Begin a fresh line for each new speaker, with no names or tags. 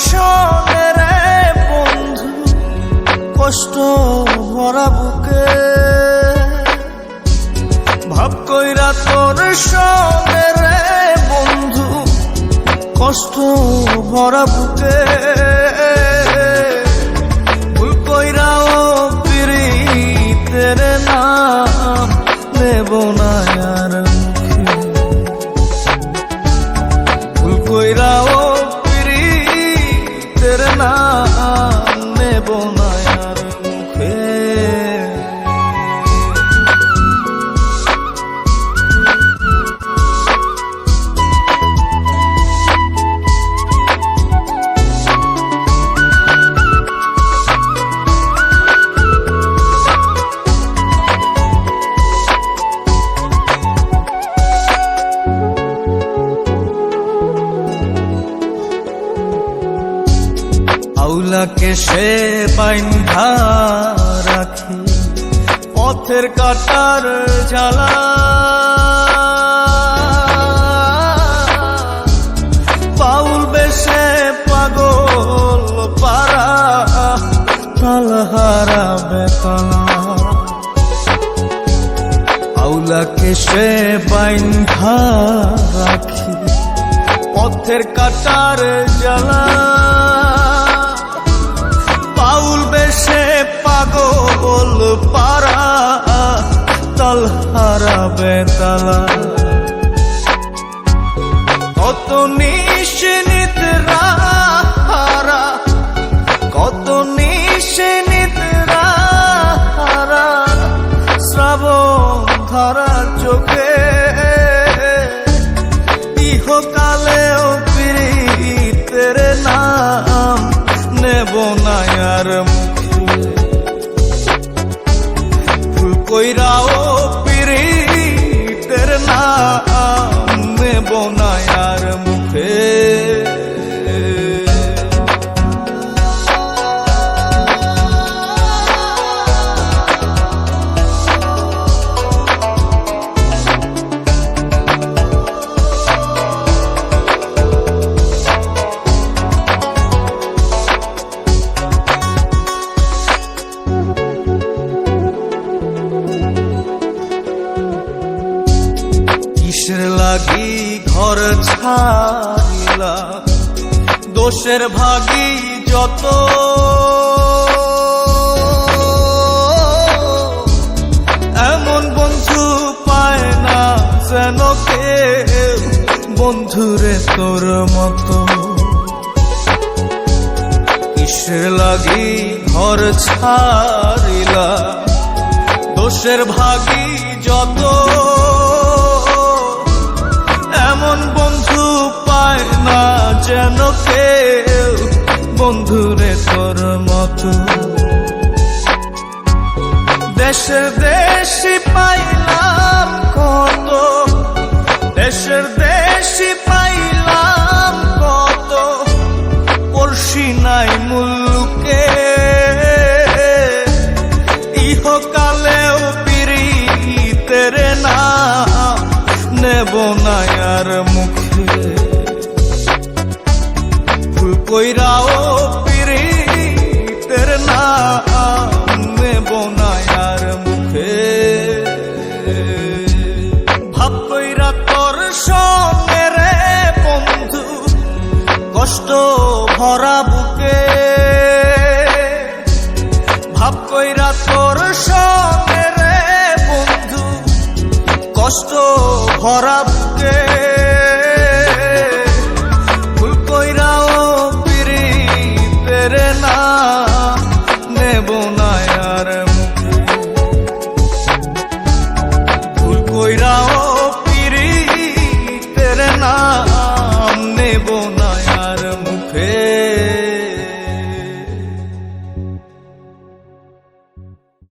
সঙ্গে রে বন্ধু, কষ্ট ভরা বুকে ভাব কইরা তোর সঙ্গে রে বন্ধু, কষ্ট ভরা বুকে ভুল কইরাও পিরিতের নাম নেব না আর মুখে, ভুল কইরাও পিরিতের নাম নেব না আর মুখে। আউলাকে সে বাইন্ধা রাখি পথের কাটার জ্বালা, বাউল বেশে পাগল পারা তালহারা বেতনা। আউলাকে সে বাইন্ধা রাখি পথের কাটার জ্বালা, বাউল বেশে পাগল পারা তালহারা বেতালা। কত নিশিনিতরা হারা, কত নিশিনিতরা হারা শ্রাবণ ধারা চোখে, ইহকালেও পিরিতের নাম নেব না আর মুখে, ভুল কইরাও পিরিতের নাম নেব না আর মুখে। কিসের লাগি ঘর ছাড়িলা, দোষের ভাগী যত, এমন বন্ধু পায় না যেন কেউ বন্ধুরে তোর মতো। কিসের লাগি ঘর ছাড়িলা, দোষের ভাগী যত, এমন বন্ধু পায় না যেন কেউ বন্ধুরে তোর মতো। দেশের দেশি পাইলাম কত, দেশের দেশি পাইলাম কত, পড়শি নাই মুল্লুকে, ইহকালেও পিরিতের নাম নেব না আর মুখে, ভুল কইরাও পিরিতের নাম নেব না আর মুখে। ভাব কইরা তোর সঙ্গে রে বন্ধু, কষ্ট ভরা বুকে ভাব কইরা তোর সঙ্গে রে বন্ধু, কষ্ট ভরা বুকে